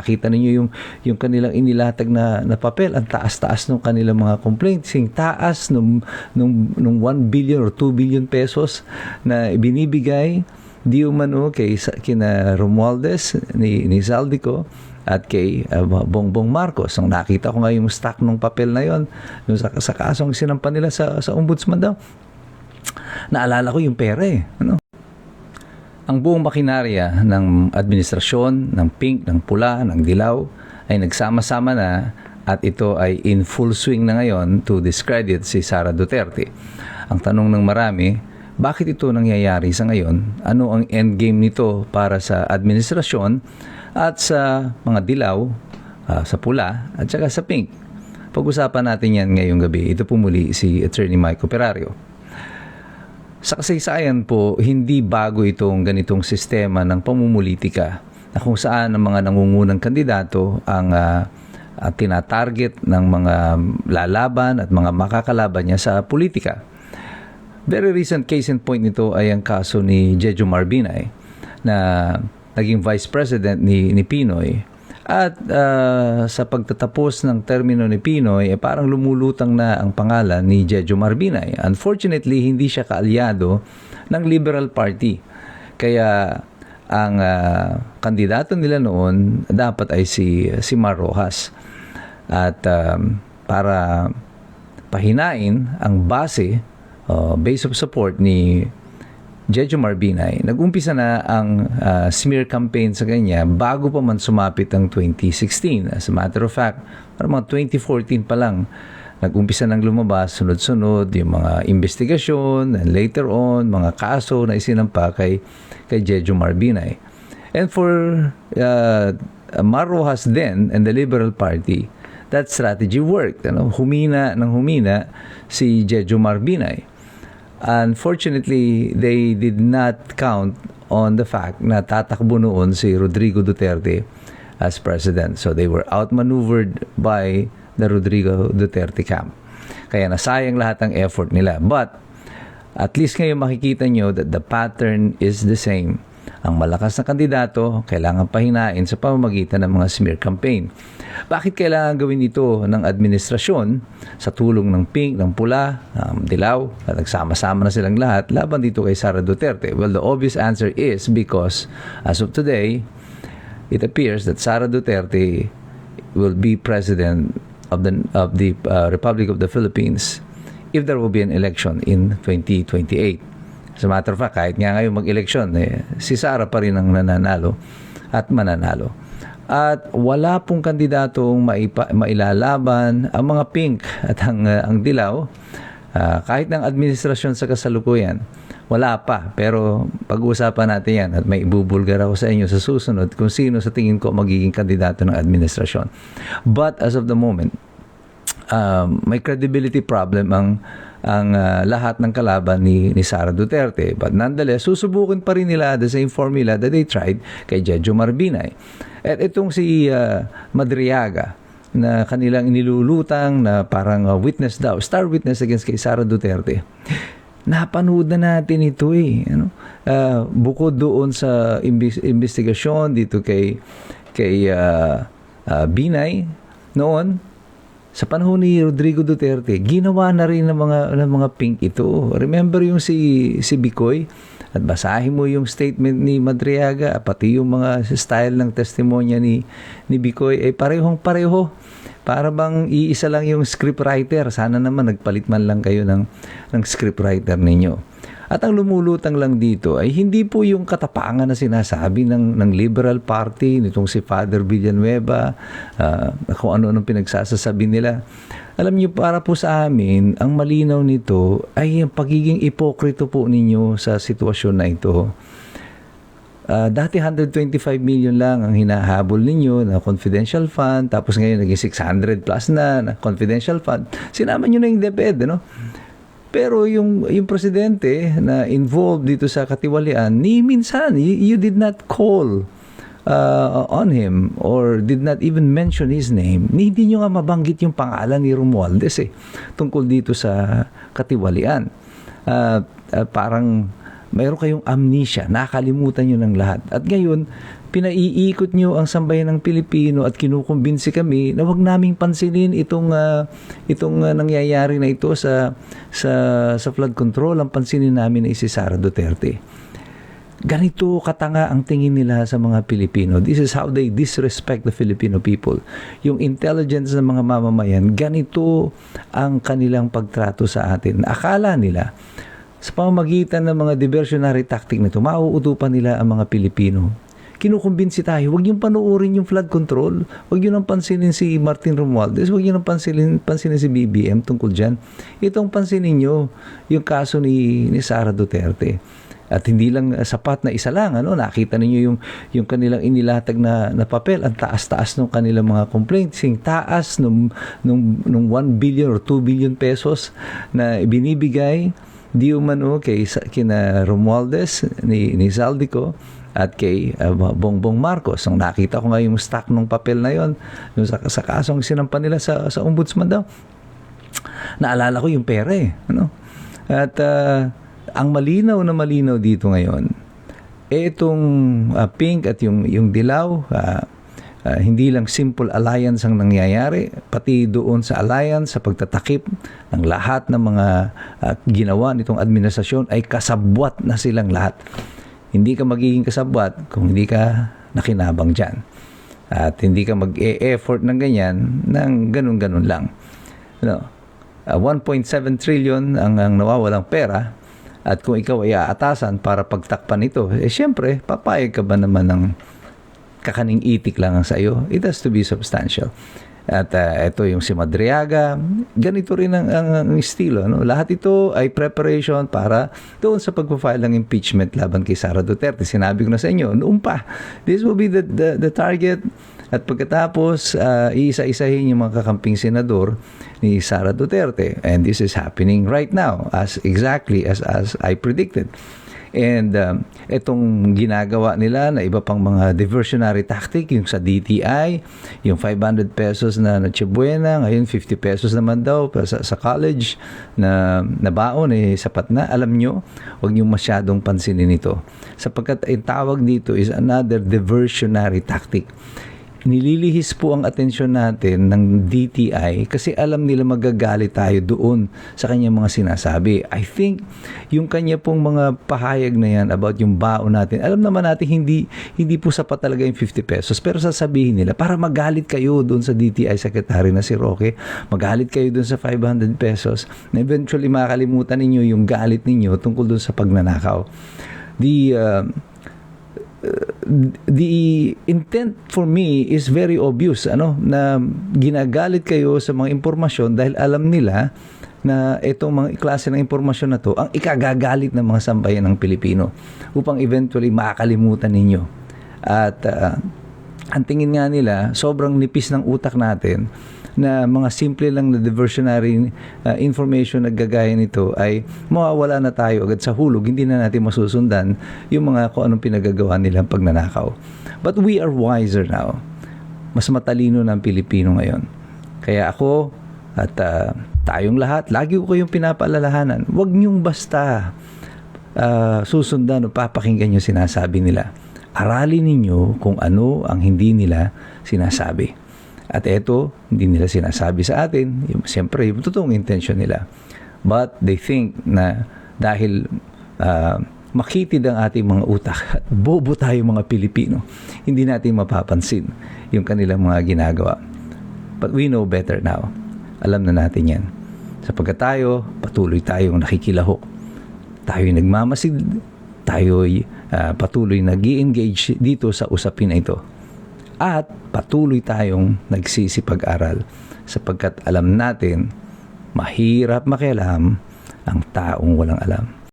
Nakita ninyo yung kanilang inilatag na papel, ang taas-taas ng kanilang mga complaints, yung taas nung 1 billion or 2 billion pesos na binibigay di umano kina Romualdez ni Zaldico at kay Bongbong Marcos. Ang nakita ko nga yung stack ng papel na yon sa kasong sinampan nila sa ombudsman daw. Naalala ko yung pera ano? Ang buong makinarya ng administrasyon, ng pink, ng pula, ng dilaw ay nagsama-sama na at ito ay in full swing na ngayon to discredit si Sara Duterte. Ang tanong ng marami, bakit ito nangyayari sa ngayon? Ano ang endgame nito para sa administrasyon at sa mga dilaw, sa pula at saka sa pink? Pag-usapan natin yan ngayong gabi. Ito po muli si Attorney Mike Operario. Sa kasaysayan po, hindi bago itong ganitong sistema ng pamumulitika na kung saan ang mga nangungunang kandidato ang tinatarget ng mga lalaban at mga makakalaban niya sa politika. Very recent case in point nito ay ang kaso ni Jejo Marbinay na naging Vice President ni Pinoy. At sa pagtatapos ng termino ni Pinoy, parang lumulutang na ang pangalan ni Jejo Marbinay. Unfortunately, hindi siya kaalyado ng Liberal Party. Kaya ang kandidato nila noon dapat ay si Mar Rojas. At para pahinain ang base of support ni Jejo Marbinay, nag-umpisa na ang smear campaign sa kanya bago pa man sumapit ang 2016. As a matter of fact, parang mga 2014 pa lang, nag-umpisa nang lumabas sunod-sunod yung mga investigasyon, and later on, mga kaso na isinampa kay Jejo Marbinay. And for Mar Rojas then and the Liberal Party, that strategy worked. Humina si Jejo Marbinay. Unfortunately, they did not count on the fact na tatakbo noon si Rodrigo Duterte as president. So they were outmaneuvered by the Rodrigo Duterte camp. Kaya nasayang lahat ng effort nila. But at least ngayon makikita nyo that the pattern is the same. Ang malakas na kandidato, kailangan pahinain sa pamamagitan ng mga smear campaign. Bakit kailangan gawin ito ng administrasyon sa tulong ng pink, ng pula, ng dilaw, at nagsama-sama na silang lahat laban dito kay Sara Duterte? Well, the obvious answer is because as of today, it appears that Sara Duterte will be president of the Republic of the Philippines if there will be an election in 2028. As a matter of fact, kahit nga ngayon mag-eleksyon, si Sara pa rin ang nananalo at mananalo. At wala pong kandidatong mailalaban ang mga pink at ang dilaw, kahit ng administrasyon sa kasalukuyan. Wala pa, pero pag-uusapan natin yan at may ibubulgar ako sa inyo sa susunod kung sino sa tingin ko magiging kandidato ng administrasyon. But as of the moment, may credibility problem ang lahat ng kalaban ni Sara Duterte. But nonetheless, susubukin pa rin nila the same formula that they tried kay Jejo Marbinay. At itong si Madriaga na kanilang inilulutang na parang witness daw, star witness against kay Sara Duterte. Napanood na natin ito bukod doon sa investigasyon dito kay Binay noon, sa panahon ni Rodrigo Duterte, ginawa na rin ng mga pink ito. Remember yung si Bicoy? At basahin mo yung statement ni Madriaga, pati yung mga style ng testimonya ni Bicoy, ay parehong-pareho. Para bang iisa lang yung scriptwriter. Sana naman nagpalit man lang kayo ng scriptwriter ninyo. At ang lumulutang lang dito ay hindi po yung katapangan na sinasabi ng Liberal Party, nitong si Father Villanueva, kung ano-anong pinagsasasabi nila. Alam niyo, para po sa amin, ang malinaw nito ay yung pagiging ipokrito po ninyo sa sitwasyon na ito. Dati 125 million lang ang hinahabol ninyo na confidential fund, tapos ngayon naging 600 plus na confidential fund. Sinama nyo na yung DepEd, Pero yung presidente na involved dito sa katiwalian, minsan, you did not call on him or did not even mention his name. Hindi nyo nga mabanggit yung pangalan ni Romualdez tungkol dito sa katiwalian. Parang mayroon kayong amnesia, nakalimutan nyo ng lahat. At ngayon, pinaiikot nyo ang sambayan ng Pilipino at kinukumbinsi kami na wag naming pansinin itong nangyayari na ito sa flood control. Ang pansinin namin ay si Sara Duterte. Ganito katanga ang tingin nila sa mga Pilipino. This is how they disrespect the Filipino people. Yung intelligence ng mga mamamayan, ganito ang kanilang pagtrato sa atin. Akala nila, sa pamamagitan ng mga diversionary tactic nito, mauutupan nila ang mga Pilipino. Kinukumbinsi tayo, huwag yung panuorin yung flood control, huwag yun ang pansinin si Martin Romualdez, huwag yun ang pansinin si BBM tungkol dyan. Itong pansinin nyo, yung kaso ni Sara Duterte. At hindi lang sapat na isa lang, nakita niyo yung kanilang inilatag na papel, ang taas-taas ng kanilang mga complaints, yung taas nung 1 billion or 2 billion pesos na binibigay di umano kina Romualdez ni Zaldico at kay Bongbong Marcos. Ang nakita ko nga yung stock ng papel na yon sa kasong sinampan nila sa ombudsman daw. Naalala ko yung pera At ang malinaw dito ngayon, itong pink at yung dilaw, hindi lang simple alliance ang nangyayari, pati doon sa alliance, sa pagtatakip ng lahat ng mga ginawa nitong administrasyon ay kasabwat na silang lahat. Hindi ka magiging kasabwat kung hindi ka nakinabang dyan. At hindi ka mag-e-effort ng ganyan, ng ganun-ganun lang. 1.7 trillion ang nawawalang pera. At kung ikaw ay aatasan para pagtakpan ito, syempre, papayag ka ba naman ng kakaning itik lang ang sa iyo? It has to be substantial. At ito yung si Madriaga, ganito rin ang estilo. Lahat ito ay preparation para doon sa pagpafile ng impeachment laban kay Sara Duterte. Sinabi ko na sa inyo, noon pa, this will be the target. At pagkatapos, iisa-isahin yung mga kakamping senador ni Sara Duterte. And this is happening right now, exactly as I predicted. And itong ginagawa nila na iba pang mga diversionary tactic, yung sa DTI, yung 500 pesos na Chibuena, ngayon 50 pesos naman daw sa college na baon, sapat na. Alam nyo, huwag nyo masyadong pansinin ito. Sapagkat ang tawag dito is another diversionary tactic. Nililihis po ang atensyon natin ng DTI kasi alam nila magagalit tayo doon sa kanyang mga sinasabi. I think yung kanya pong mga pahayag na yan about yung baon natin, alam naman natin hindi po sapat talaga yung 50 pesos, pero sasabihin nila para magalit kayo doon sa DTI Secretary na si Roque, magalit kayo doon sa 500 pesos, na eventually makakalimutan ninyo yung galit ninyo tungkol doon sa pagnanakaw. The intent for me is very obvious, na ginagalit kayo sa mga impormasyon dahil alam nila na itong mga klase ng impormasyon na to ang ikagagalit ng mga sambayan ng Pilipino upang eventually makakalimutan ninyo. At ang tingin nga nila, sobrang nipis ng utak natin na mga simple lang na diversionary information na gagaya nito ay mawawala na tayo agad sa hulog, hindi na natin masusundan yung mga kung anong pinagagawa nilang pagnanakaw. But we are wiser now. Mas matalino na ang Pilipino ngayon. Kaya ako at tayong lahat, lagi ko kayong pinapaalalahanan, huwag niyong basta susundan o papakinggan yung sinasabi nila. Aralin ninyo kung ano ang hindi nila sinasabi. At ito, hindi nila sinasabi sa atin, siyempre, yung totoong intention nila. But they think na dahil makitid ang ating mga utak at bobo tayo mga Pilipino, hindi natin mapapansin yung kanilang mga ginagawa. But we know better now. Alam na natin yan. Sapagkat tayo, patuloy tayong nakikilahok. Tayo'y nagmamasid, tayo'y patuloy nag-i-engage dito sa usapin na ito. At patuloy tayong nagsisipag-aral sapagkat alam natin mahirap makialam ang taong walang alam.